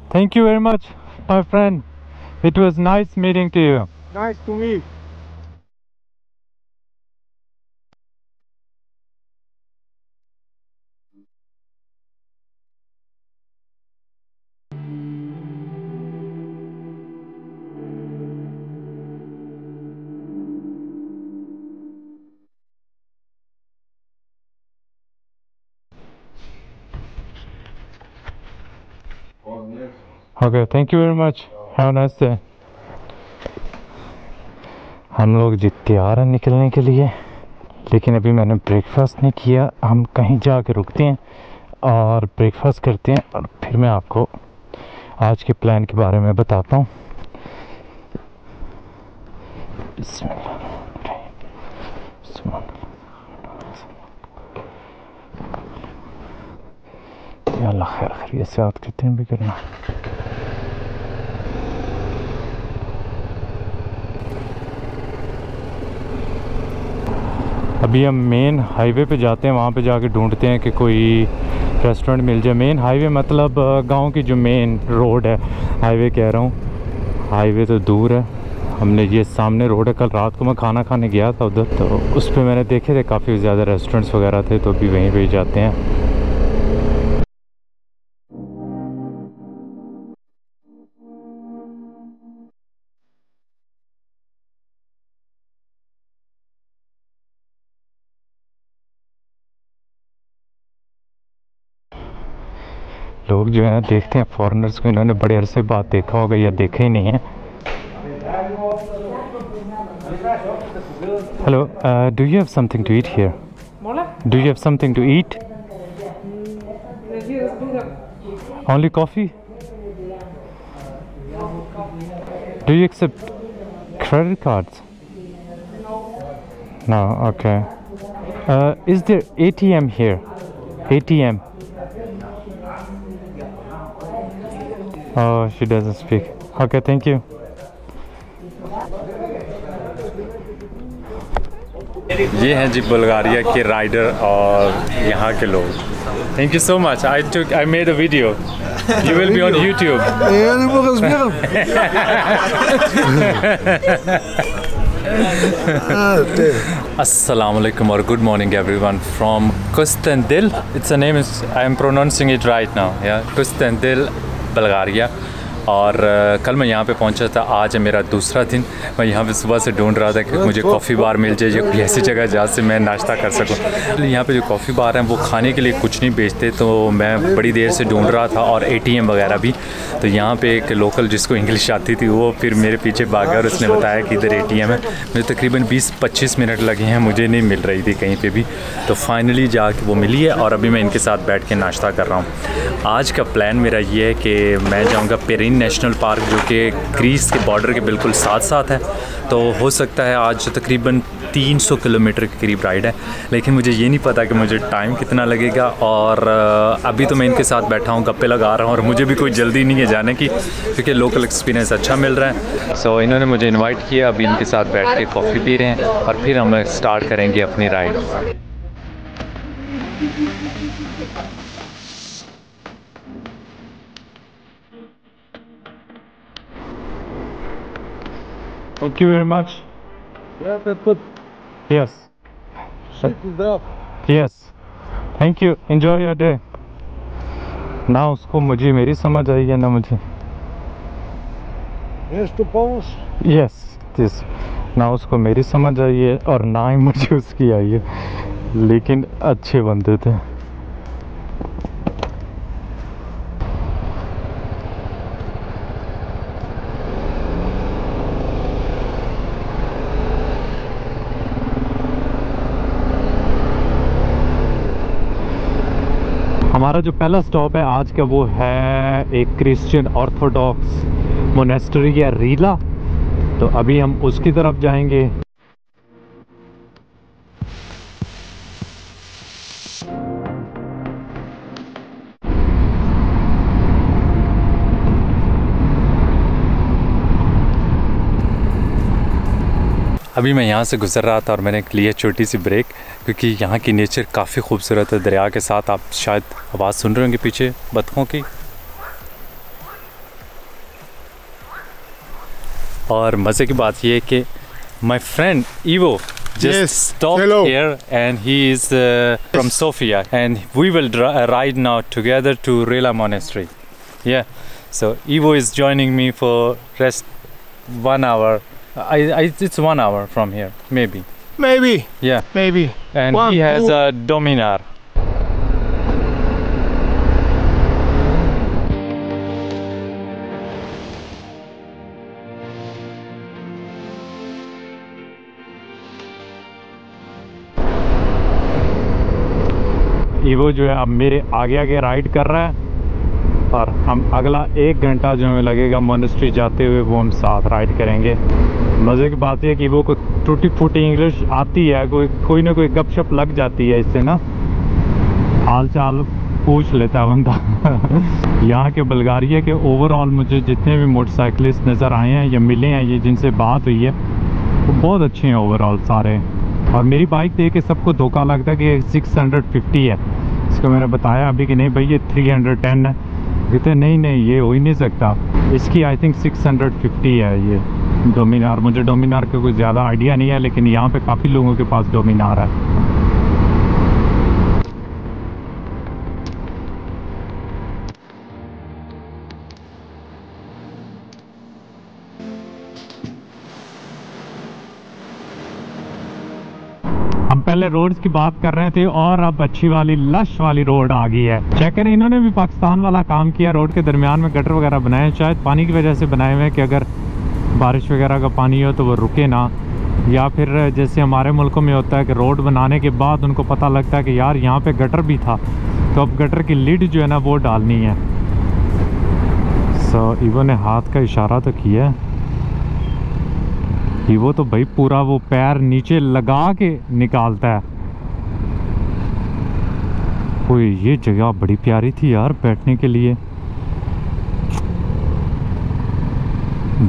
Thank you very much, my friend. It was nice meeting to you. Nice to meet. Okay, thank you very much. Have a nice day. हम लोग जी तैयार हैं निकलने के लिए, लेकिन अभी मैंने ब्रेकफास्ट नहीं किया। हम कहीं जाके रुकते हैं और ब्रेकफास्ट करते हैं और फिर मैं आपको आज के प्लान के बारे में बताता हूँ। अल्लाह खैर खैरियत से याद करते हैं भी करना। अभी हम मेन हाईवे पे जाते हैं, वहाँ पे जाके ढूंढते हैं कि कोई रेस्टोरेंट मिल जाए। मेन हाईवे मतलब गांव की जो मेन रोड है, हाईवे कह रहा हूँ, हाईवे तो दूर है। हमने ये सामने रोड है, कल रात को मैं खाना खाने गया था उधर, तो उस पर मैंने देखे थे काफ़ी ज़्यादा रेस्टोरेंट्स वगैरह थे, तो अभी वहीं पे ही जाते हैं। लोग जो है देखते हैं फॉरेनर्स को, इन्होंने बड़े अरसे बाद देखा होगा या देखा ही नहीं है। Hello, do you have something to eat here? Do you have something to eat? Only coffee? Do you accept credit cards? No, okay. Is there ATM here? ATM? Oh, she doesn't speak. Okay, thank you. ये हैं जी Bulgaria के rider और यहाँ के लोग। Thank you so much. I made a video. You will be on YouTube. Assalamu alaikum or good morning everyone from Kustendil. It's a name, I am pronouncing it right now. Yeah, Kustendil, Bulgaria. और कल मैं यहाँ पे पहुँचा था, आज है मेरा दूसरा दिन। मैं यहाँ पे सुबह से ढूंढ रहा था कि मुझे कॉफ़ी बार मिल जाए, कोई ऐसी जगह जहाँ से मैं नाश्ता कर सकूँ। यहाँ पे जो कॉफ़ी बार हैं वो खाने के लिए कुछ नहीं बेचते, तो मैं बड़ी देर से ढूंढ रहा था, और ATM वगैरह भी। तो यहाँ पे एक लोकल जिसको इंग्लिश आती थी वो फिर मेरे पीछे भागा और उसने बताया कि इधर ATM है। मुझे तकरीबन 20-25 मिनट लगे हैं, मुझे नहीं मिल रही थी कहीं पे भी, तो फाइनली जाके वो मिली है और अभी मैं इनके साथ बैठ के नाश्ता कर रहा हूँ। आज का प्लान मेरा ये है कि मैं जाऊँगा पेरिन नेशनल पार्क, जो कि ग्रीस के बॉर्डर के बिल्कुल साथ साथ है। तो हो सकता है आज तकरीबन 300 किलोमीटर के करीब राइड है, लेकिन मुझे ये नहीं पता कि मुझे टाइम कितना लगेगा। और अभी तो मैं इनके साथ बैठा हूँ, गप्पे लगा रहा हूँ, और मुझे भी कोई जल्दी नहीं है जाने की, क्योंकि लोकल एक्सपीरियंस अच्छा मिल रहा है। सो इन्होंने मुझे इनवाइट किया, अभी इनके साथ बैठ के कॉफ़ी पी रहे हैं और फिर हम स्टार्ट करेंगे अपनी ride. Thank you very much. Yeah, that's good. Yes. Zdrav. Yes. Thank you. Enjoy your day. ना उसको मुझे मेरी समझ आई है ना मुझे। Nešto pomoć? Yes. This. ना उसको मेरी समझ आई है और ना ही मुझे उसकी आई है, लेकिन अच्छे बंदे थे। हमारा जो पहला स्टॉप है आज का वो है एक क्रिश्चियन ऑर्थोडॉक्स मोनेस्ट्री या रीला, तो अभी हम उसकी तरफ जाएंगे। अभी मैं यहाँ से गुज़र रहा था और मैंने लिया छोटी सी ब्रेक, क्योंकि यहाँ की नेचर काफ़ी खूबसूरत है। दरिया के साथ आप शायद आवाज़ सुन रहे होंगे पीछे बतखों की। और मज़े की बात ये है कि my friend evo just stopped hello. here and he is from Sofia and we will ride now together to Rila Monastery. Yeah, so Ivo is joining me for rest 1 hour. It's 1 hour from here, maybe. Maybe. Yeah, Maybe. and One, he has two. a Dominar. Evo जो है अब मेरे आगे आगे ride कर रहा है और हम अगला 1 घंटा जो हमें लगेगा मोनेस्ट्री जाते हुए वो हम साथ राइड करेंगे। मज़े की बात है कि ईवो को टूटी फूटी इंग्लिश आती है, कोई ना कोई गपशप लग जाती है, इससे ना हाल चाल पूछ लेता है बंदा। यहाँ के बुल्गारिया के ओवरऑल मुझे जितने भी मोटरसाइकिलिस्ट नज़र आए हैं या मिले हैं, ये जिनसे बात हुई है, वो बहुत अच्छे हैं ओवरऑल सारे। और मेरी बाइक देख के सबको धोखा लगता है कि 650 है। इसको मैंने बताया अभी कि नहीं भाई ये 310 है। कहते नहीं नहीं ये हो ही नहीं सकता, इसकी आई थिंक 650 है ये डोमिनार। मुझे डोमिनार का कोई ज़्यादा आइडिया नहीं है, लेकिन यहाँ पे काफ़ी लोगों के पास डोमिनार है। हम पहले रोड्स की बात कर रहे थे और अब अच्छी वाली लश वाली रोड आ गई है। चेक करें, इन्होंने भी पाकिस्तान वाला काम किया, रोड के दरमियान में गटर वगैरह बनाए हैं, शायद पानी की वजह से बनाए हुए हैं कि अगर बारिश वगैरह का पानी हो तो वो रुके ना, या फिर जैसे हमारे मुल्कों में होता है कि रोड बनाने के बाद उनको पता लगता है कि यार यहाँ पे गटर भी था, तो अब गटर की लिड जो है ना वो डालनी है। सो ईवो ने हाथ का इशारा तो किया है। ईवो तो भाई पूरा वो पैर नीचे लगा के निकालता है। कोई ये जगह बड़ी प्यारी थी यार बैठने के लिए।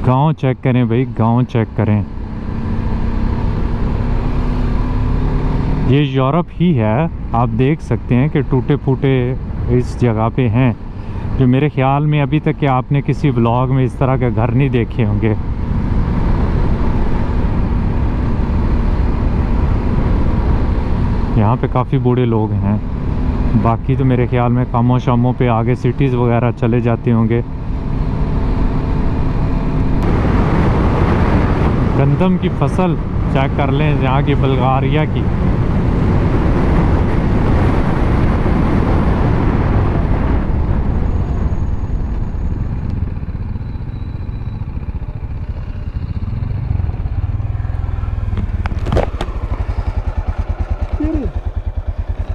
गांव चेक करें भाई, गांव चेक करें। ये यूरोप ही है, आप देख सकते हैं कि टूटे फूटे इस जगह पे हैं, जो मेरे ख्याल में अभी तक कि आपने किसी व्लॉग में इस तरह के घर नहीं देखे होंगे। यहाँ पे काफ़ी बूढ़े लोग हैं, बाकी तो मेरे ख्याल में कामों शामों पे आगे सिटीज़ वगैरह चले जाते होंगे। गंदम की फसल चेक कर लें यहाँ की बुल्गारिया की।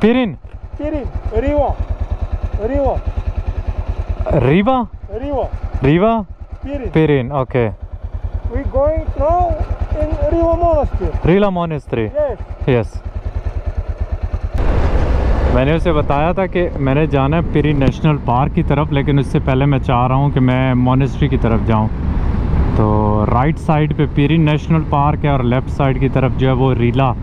Pirin. Pirin. Riva. Riva. Riva? Riva. Riva? Pirin. Pirin, okay. We're going now in Riva Monastery. Rila Monastery? Yes. Yes. मैंने उसे बताया था कि मैंने जाना है पिरिन नेशनल पार्क की तरफ, लेकिन उससे पहले मैं चाह रहा हूँ कि मैं मोनेस्ट्री की तरफ जाऊँ। तो राइट साइड पे पिरिन नेशनल पार्क है और लेफ़्ट साइड की तरफ जो है वो रीला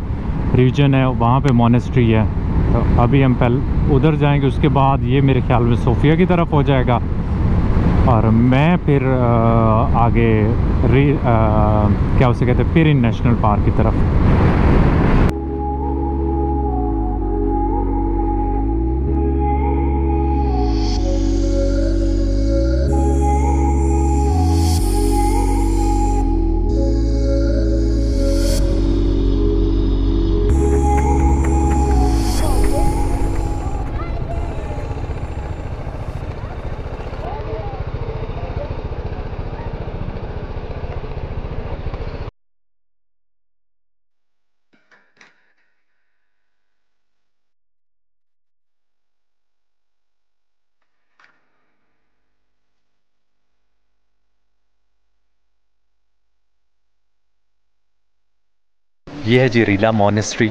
रीजन है, वहाँ पे मोनेस्ट्री है। तो अभी हम पहले उधर जाएंगे, उसके बाद ये मेरे ख्याल में सोफिया की तरफ हो जाएगा और मैं फिर आगे क्या उसे कहते हैं पिरिन नेशनल पार्क की तरफ। ये है जी Reela monastery,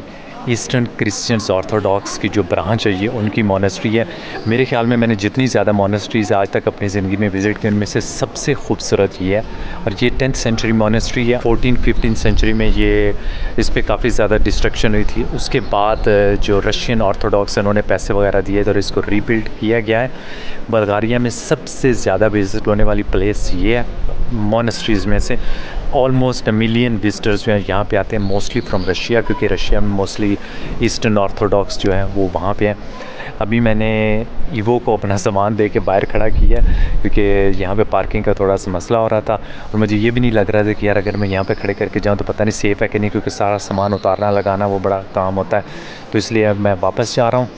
eastern Christians Orthodox की जो ब्रांच है ये उनकी मोनेस्ट्री है। मेरे ख्याल में मैंने जितनी ज़्यादा मोनेस्ट्रीज़ आज तक अपनी ज़िंदगी में विज़िट की उनमें से सबसे खूबसूरत ये है। और ये 10th सेंचुरी मोनेस्ट्री है। 14-15 सेंचुरी में ये इस पर काफ़ी ज़्यादा डिस्ट्रक्शन हुई थी। उसके बाद जो रशियन ऑर्थोडॉक्स हैं उन्होंने पैसे वगैरह दिए थे और इसको रीबिल्ड किया गया है। बुल्गारिया में सबसे ज़्यादा विजिट होने वाली प्लेस ये है मोनेस्ट्रीज़ में से। ऑलमोस्ट 1 मिलियन विजिटर्स जो हैं यहाँ पे आते हैं, मोस्टली फ्रॉम रशिया, क्योंकि रशिया में मोस्टली ईस्टर्न ऑर्थोडॉक्स जो है वो वहाँ पे हैं। अभी मैंने ईवो को अपना सामान दे के बाहर खड़ा किया, क्योंकि यहाँ पे पार्किंग का थोड़ा सा मसला हो रहा था, और मुझे ये भी नहीं लग रहा था कि यार अगर मैं यहाँ पे खड़े करके जाऊँ तो पता नहीं सेफ़ है कि नहीं, क्योंकि सारा सामान उतारना लगाना वो बड़ा काम होता है। तो इसलिए अब मैं वापस जा रहा हूँ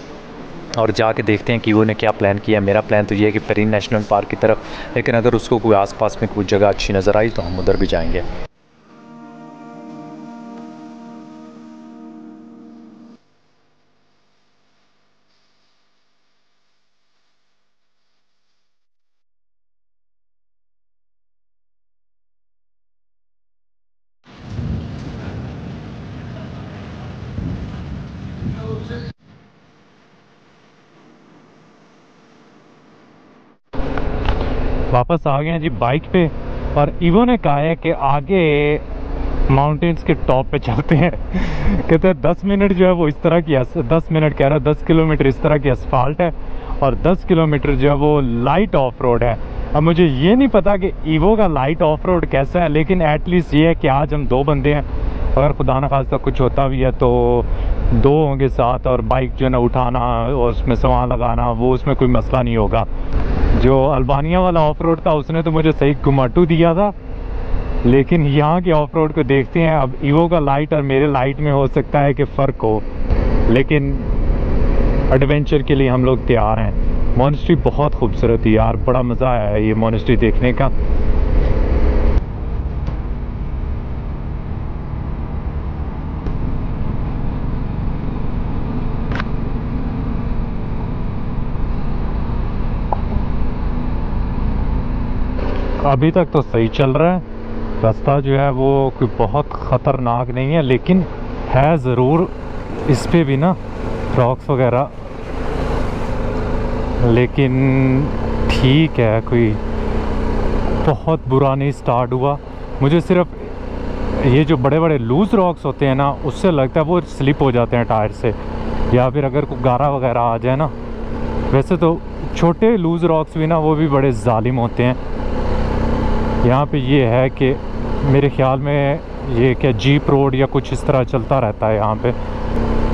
और जाके देखते हैं कि वो ने क्या प्लान किया। मेरा प्लान तो ये है कि पेरिन नेशनल पार्क की तरफ, लेकिन अगर उसको कोई आसपास में कोई जगह अच्छी नज़र आई तो हम उधर भी जाएंगे। वापस आ गए हैं जी बाइक पे, और ईवो ने कहा है कि आगे माउंटेन्स के टॉप पे चलते हैं। कहते हैं 10 मिनट जो है वो इस तरह की 10 मिनट कह रहा है, 10 किलोमीटर इस तरह की असफाल्ट है और 10 किलोमीटर जो है वो लाइट ऑफ रोड है। अब मुझे ये नहीं पता कि ईवो का लाइट ऑफ रोड कैसा है, लेकिन एटलीस्ट ये है कि आज हम 2 बंदे हैं, अगर खुदा न खास्ता कुछ होता भी है तो 2 होंगे साथ, और बाइक जो है ना उठाना और उसमें सामान लगाना वो उसमें कोई मसला नहीं होगा। जो अल्बानिया वाला ऑफ रोड था उसने तो मुझे सही घुमाटू दिया था, लेकिन यहाँ के ऑफ रोड को देखते हैं। अब ईवो का लाइट और मेरे लाइट में हो सकता है कि फ़र्क हो, लेकिन एडवेंचर के लिए हम लोग तैयार हैं। मोनेस्ट्री बहुत खूबसूरत है यार, बड़ा मज़ा आया है ये मोनेस्ट्री देखने का। अभी तक तो सही चल रहा है, रास्ता जो है वो कोई बहुत ख़तरनाक नहीं है, लेकिन है ज़रूर इस पे भी ना रॉक्स वगैरह, लेकिन ठीक है, कोई बहुत बुरा नहीं स्टार्ट हुआ। मुझे सिर्फ ये जो बड़े बड़े लूज़ रॉक्स होते हैं ना, उससे लगता है वो स्लिप हो जाते हैं टायर से, या फिर अगर कोई गारा वगैरह आ जाए ना। वैसे तो छोटे लूज़ रॉक्स भी ना वो भी बड़े जालिम होते हैं। यहाँ पे ये है कि मेरे ख्याल में ये क्या जीप रोड या कुछ इस तरह चलता रहता है यहाँ पे,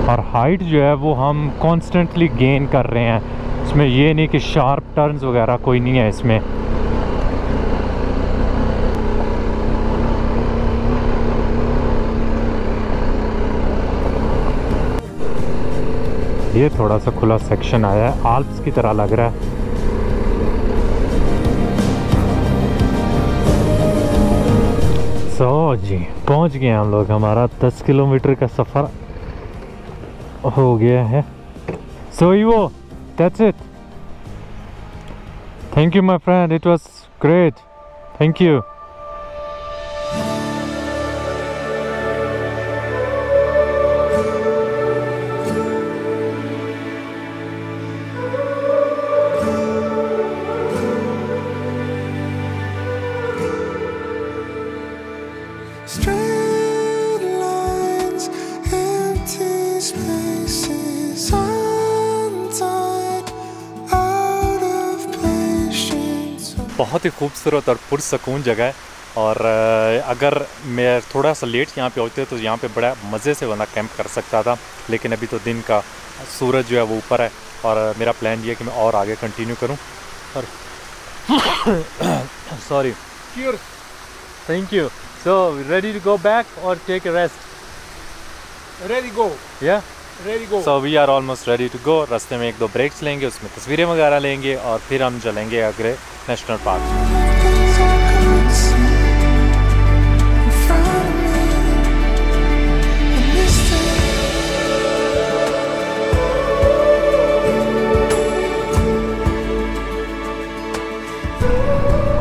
और हाइट जो है वो हम कॉन्स्टेंटली गेन कर रहे हैं। इसमें ये नहीं कि शार्प टर्न्स वगैरह कोई नहीं है इसमें। ये थोड़ा सा खुला सेक्शन आया है, आल्प्स की तरह लग रहा है। जी पहुंच गए हम लोग, हमारा 10 किलोमीटर का सफ़र हो गया है। सो ईवो, that's it. Thank you my friend, it was great, thank you. बहुत ही खूबसूरत और पुरसकून जगह है, और अगर मैं थोड़ा सा लेट यहाँ पे होते तो यहाँ पे बड़ा मज़े से बना कैंप कर सकता था, लेकिन अभी तो दिन का सूरज जो है वो ऊपर है, और मेरा प्लान ये है कि मैं और आगे कंटिन्यू करूँ। और sorry, thank you. So ready to go back और take a rest? Ready, go. या Ready, go. So we are almost ready to go. रास्ते में 1-2 ब्रेक्स लेंगे, उसमें तस्वीरें वगैरह लेंगे, और फिर हम चलेंगे अगले नेशनल पार्क।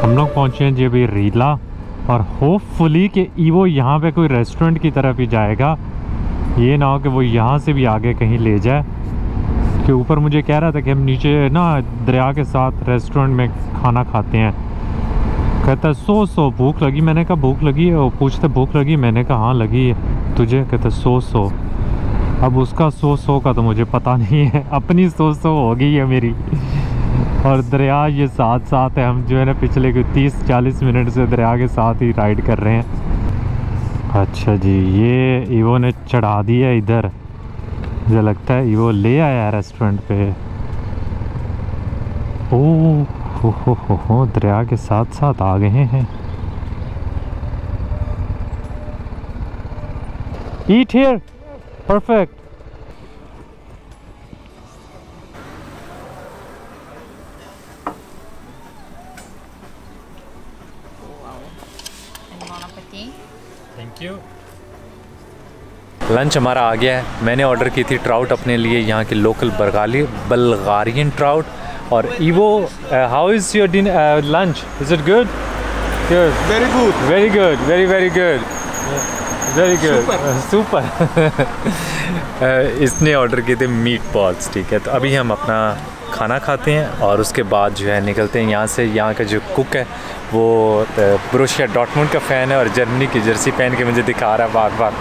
हम लोग पहुँचे हैं जी अभी रीला, और होपफुली कि ईवो यहाँ पे कोई रेस्टोरेंट की तरफ ही जाएगा, ये ना हो कि वो यहाँ से भी आगे कहीं ले जाए। कि ऊपर मुझे कह रहा था कि हम नीचे ना दरिया के साथ रेस्टोरेंट में खाना खाते हैं। कहता है 100 भूख लगी। मैंने कहा भूख लगी है? वो पूछते भूख लगी? मैंने कहा हाँ लगी है। तुझे? कहता 100। अब उसका 100 का तो मुझे पता नहीं है, अपनी 100 होगी है मेरी। और दरिया ये साथ साथ है। हम जो है ना पिछले 30-40 मिनट से दरिया के साथ ही राइड कर रहे हैं। अच्छा जी, ये ईवो ने चढ़ा दिया इधर, मुझे लगता है ईवो ले आया रेस्टोरेंट पे। ओह हो, दरिया के साथ साथ आ गए हैं। Eat here, perfect. Thank you. Lunch हमारा आ गया है। मैंने ऑर्डर की थी ट्राउट अपने लिए, यहाँ की लोकल बल्गारियन ट्राउट। और evo, how is your lunch? Is it good? Good, Very good. Very good, very very good, very good, super. इसने ऑर्डर किए थे मीट बॉल्स, ठीक है। तो अभी हम अपना खाना खाते हैं और उसके बाद जो है निकलते हैं यहाँ से। यहाँ का जो कुक है वो बोरुसिया डॉर्टमुंड का फ़ैन है और जर्मनी की जर्सी पहन के मुझे दिखा रहा है बार बार।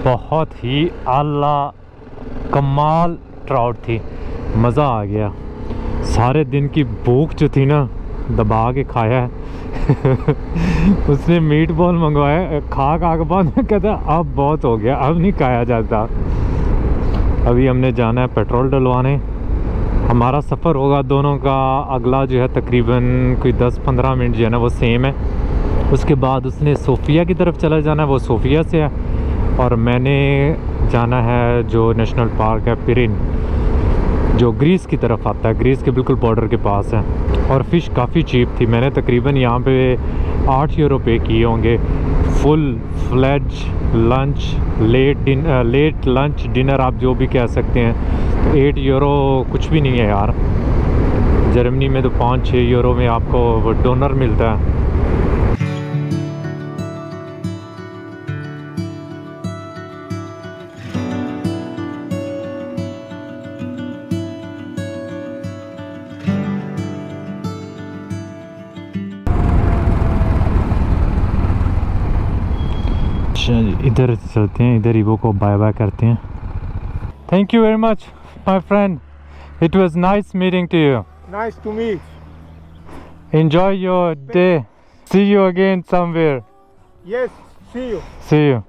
बहुत ही आला कमाल ट्राउट थी, मज़ा आ गया। सारे दिन की भूख जो थी ना दबा के खाया है। उसने मीट बॉल मंगवाया, खा के बाद में कहता अब बहुत हो गया, अब नहीं खाया जाता। अभी हमने जाना है पेट्रोल डलवाने। हमारा सफ़र होगा दोनों का अगला जो है तकरीबन कोई 10-15 मिनट जो है ना वो सेम है। उसके बाद उसने सोफिया की तरफ चला जाना है, वो सोफिया से है। और मैंने जाना है जो नेशनल पार्क है पिरिन, जो ग्रीस की तरफ आता है, ग्रीस के बिल्कुल बॉर्डर के पास है। और फ़िश काफ़ी चीप थी, मैंने तकरीबन यहाँ पे 8 यूरो पे किए होंगे। Full fledge lunch, late lunch dinner आप जो भी कह सकते हैं, तो 8 यूरो कुछ भी नहीं है यार। जर्मनी में तो 5-6 यूरो में आपको डोनर मिलता है। इधर चलते हैं, इधर ईवो को बाय बाय करते हैं। Thank you very much my friend, it was nice meeting to you. Nice to meet. Enjoy your day, see you again somewhere. Yes, see you. See you.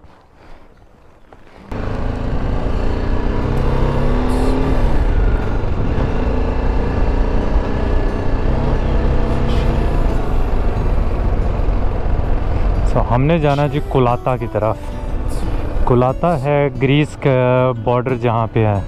हमने जाना जी कुलाता की तरफ। कुलाता है ग्रीस का border जहाँ पे है।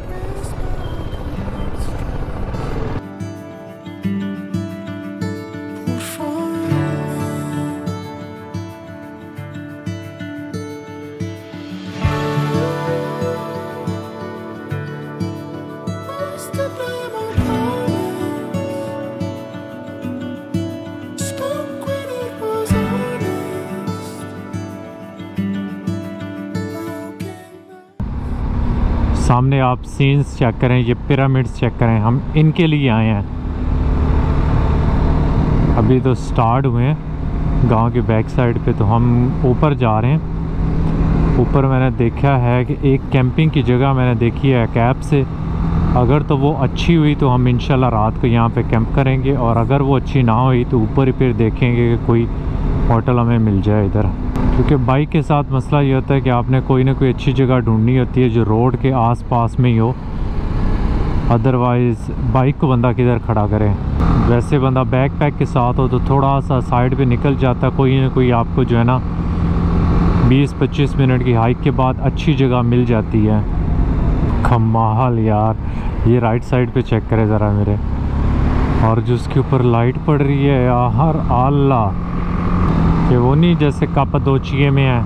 सामने आप सीन्स चेक करें, ये पिरामिड्स चेक करें, हम इनके लिए आए हैं। अभी तो स्टार्ट हुए हैं गांव के बैक साइड पे, तो हम ऊपर जा रहे हैं। ऊपर मैंने देखा है कि एक कैंपिंग की जगह मैंने देखी है कैब से। अगर तो वो अच्छी हुई तो हम इंशाल्लाह रात को यहाँ पे कैंप करेंगे, और अगर वो अच्छी ना हुई तो ऊपर ही फिर देखेंगे कि कोई होटल हमें मिल जाए इधर। क्योंकि बाइक के साथ मसला ये होता है कि आपने कोई ना कोई अच्छी जगह ढूंढनी होती है जो रोड के आसपास में ही हो, अदरवाइज़ बाइक को बंदा किधर खड़ा करे। वैसे बंदा बैकपैक के साथ हो तो थोड़ा सा साइड पे निकल जाता, कोई ना कोई आपको जो है ना 20-25 मिनट की हाइक के बाद अच्छी जगह मिल जाती है। कमाल यार, ये राइट साइड पे चेक करें ज़रा मेरे, और जो उसके ऊपर लाइट पड़ रही है यार अल्लाह, कि वो नहीं जैसे कापादोचिया में है।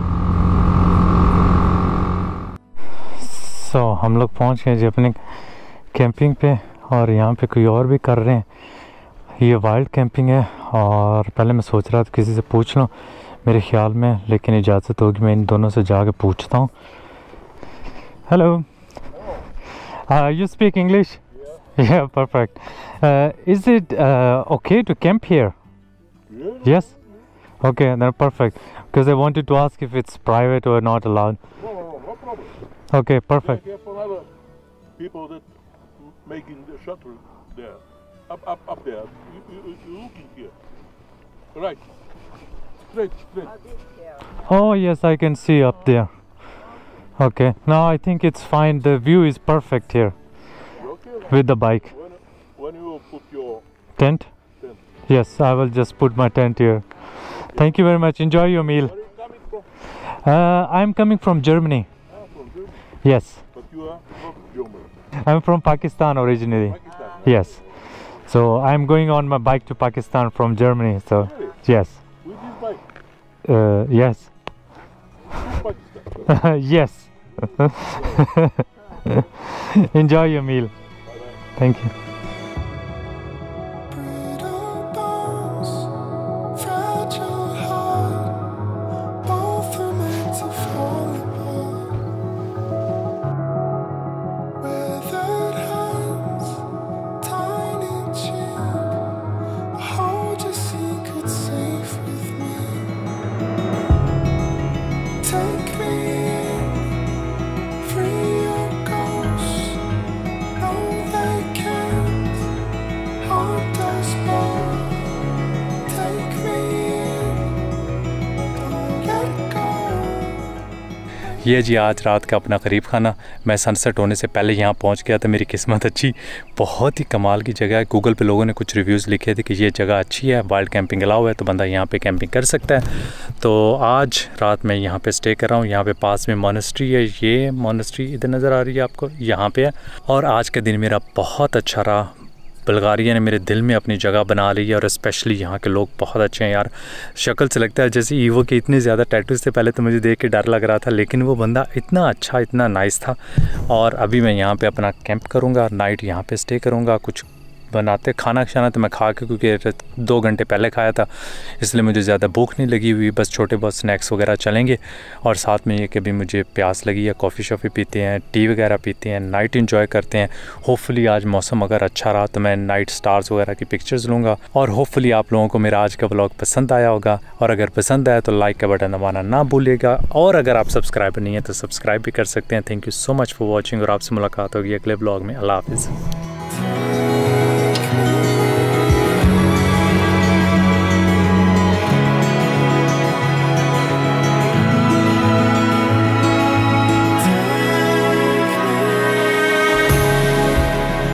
हम लोग पहुंच गए जी अपने कैंपिंग पे, और यहाँ पे कोई और भी कर रहे हैं। ये वाइल्ड कैंपिंग है, और पहले मैं सोच रहा था किसी से पूछ लूँ मेरे ख्याल में, लेकिन इजाज़त होगी मैं इन दोनों से जाके पूछता हूँ। Hello, you speak English? Yeah, perfect. Is it okay to camp here? Yes. Yes. Okay, then perfect. Because I wanted to ask if it's private or not allowed. No problem. Okay, perfect. Here for other people that making the shuttle there. Up there. You looking here. Right. Straight. Oh yes, I can see up there. Okay, now I think it's fine. The view is perfect here Okay. with the bike. When you will put your Tent? tent. Yes, I will just put my tent here. Thank you very much. Enjoy your meal. Where are you coming from? I'm coming from Germany. From Germany. Yes, But you are not German. I'm from Pakistan originally. Pakistan. Yes. So I'm going on my bike to Pakistan from Germany. So Really? yes, With this bike. yes, To Pakistan. yes. Enjoy your meal. Bye-bye. Thank you. Brittle bones, fragile heart, both are meant to fall apart. Weathered hands, tiny chin, I hold your secret safe with me. Take me in, free your ghosts. No, they can't haunt us both. Take me in, don't let go. ये जी आज रात का अपना करीब खाना। मैं sunset होने से पहले यहाँ पहुँच गया था। मेरी किस्मत अच्छी। बहुत ही कमाल की जगह है। गूगल पे लोगों ने कुछ रिव्यूज़ लिखे थे कि ये जगह अच्छी है, वाइल्ड कैंपिंग अलाउ है, तो बंदा यहाँ पे कैंपिंग कर सकता है। तो आज रात मैं यहाँ पे स्टे कर रहा हूँ। यहाँ पे पास में मोनेस्ट्री है। ये मोनेस्ट्री इधर नज़र आ रही है आपको, यहाँ पे है। और आज का दिन मेरा बहुत अच्छा रहा। बुल्गारिया ने मेरे दिल में अपनी जगह बना ली है और स्पेशली यहाँ के लोग बहुत अच्छे हैं यार। शक्ल से लगता है जैसे ईवो के इतने ज़्यादा टैटूज़ थे, पहले तो मुझे देख के डर लग रहा था, लेकिन वो बंदा इतना अच्छा, इतना नाइस था। और अभी मैं यहाँ पे अपना कैंप करूँगा, नाइट यहाँ पे स्टे करूँगा। कुछ बनाते खाना तो मैं खा के, क्योंकि 2 घंटे पहले खाया था, इसलिए मुझे ज़्यादा भूख नहीं लगी हुई। बस छोटे बहुत स्नैक्स वगैरह चलेंगे। और साथ में ये कि भी मुझे प्यास लगी है, कॉफ़ी शॉफ़ी पीते हैं, टी वगैरह पीते हैं, नाइट एंजॉय करते हैं। होपफुली आज मौसम अगर अच्छा रहा तो मैं नाइट स्टार्स वगैरह की पिक्चर्स लूँगा। और होपफुली आप लोगों को मेरा आज का व्लॉग पसंद आया होगा। और अगर पसंद आया तो लाइक का बटन दबाना ना भूलिएगा। और अगर आप सब्सक्राइबर नहीं है तो सब्सक्राइब भी कर सकते हैं। Thank you so much for watching और आपसे मुलाकात होगी अगले व्लॉग में। अल्लाह हाफिज़।